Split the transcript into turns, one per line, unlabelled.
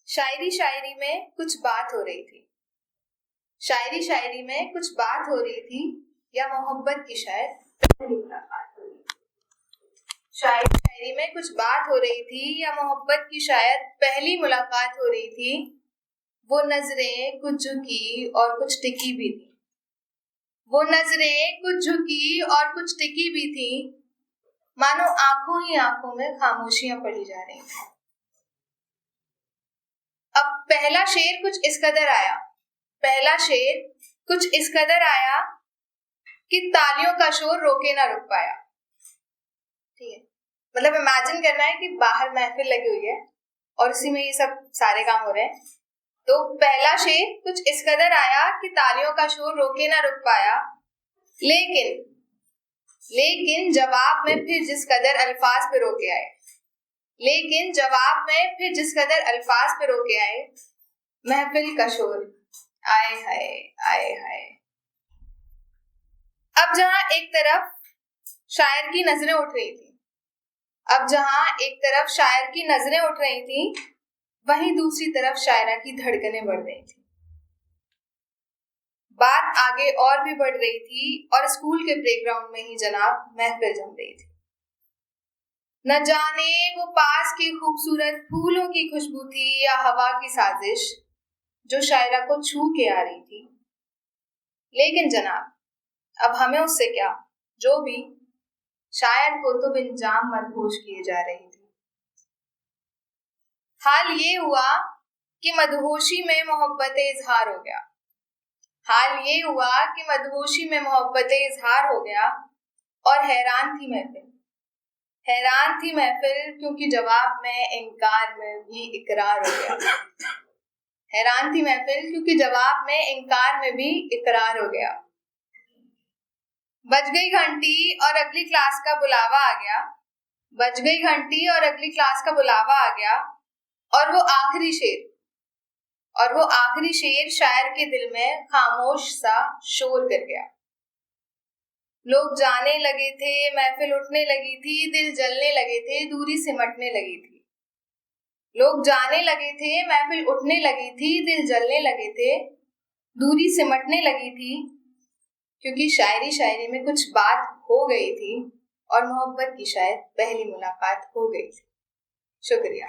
शायरी शायरी में कुछ बात हो रही थी। शायरी शायरी में कुछ बात हो रही थी, या मोहब्बत की शायद पहली मुलाकात हो रही थी। शायरी शायरी में कुछ बात हो रही थी, या मोहब्बत की शायद पहली मुलाकात हो रही थी। वो नजरें कुछ झुकी और कुछ टिकी भी थी। वो नजरें कुछ झुकी और कुछ टिकी भी थी, मानो आंखों ही आंखों में खामोशियां पड़ी जा रही थी। अब पहला शेर कुछ इस कदर आया, पहला शेर कुछ इस कदर आया कि तालियों का शोर रोके ना रुक पाया। ठीक है, मतलब इमेजिन करना है कि बाहर महफिल लगी हुई है और उसी में ये सब सारे काम हो रहे हैं। तो पहला शेर कुछ इस कदर आया कि तालियों का शोर रोके ना रुक पाया, लेकिन जवाब में फिर जिस कदर अल्फाज पे रोके आए, लेकिन जवाब में फिर जिस कदर अल्फाज पे रोके आए, महफिल का शोर आए हाय आए हाय। अब जहां एक तरफ शायर की नजरें उठ रही थी, अब जहां एक तरफ शायर की नजरें उठ रही थी, वहीं दूसरी तरफ शायरा की धड़कनें बढ़ रही थी। बात आगे और भी बढ़ रही थी और स्कूल के प्लेग्राउंड में ही जनाब महफिल जम रही थी। न जाने वो पास के खूबसूरत फूलों की खुशबू थी या हवा की साजिश जो शायरा को छू के आ रही थी। लेकिन जनाब अब हमें उससे क्या, जो भी, शायर को तो बिन जाम मदहोश किए जा रही थी। हाल ये हुआ कि मदहोशी में मोहब्बत इजहार हो गया। हाल ये हुआ कि मदहोशी में मोहब्बत इजहार हो गया और हैरान थी महफिल, हैरान थी महफिल, क्योंकि जवाब में इनकार में भी इकरार हो गया। हैरान थी महफिल क्योंकि जवाब में इनकार में भी इकरार हो गया। बज गई घंटी और अगली क्लास का बुलावा आ गया, बज गई घंटी और अगली क्लास का बुलावा आ गया, और वो आखिरी शेर शायर के दिल में खामोश सा शोर कर गया। लोग जाने लगे थे, महफिल उठने लगी थी, दिल जलने लगे थे, दूरी सिमटने लगी थी। लोग जाने लगे थे, महफिल उठने लगी थी, दिल जलने लगे थे, दूरी सिमटने लगी थी, क्योंकि शायरी शायरी में कुछ बात हो गई थी और मोहब्बत की शायद पहली मुलाकात हो गई थी। शुक्रिया।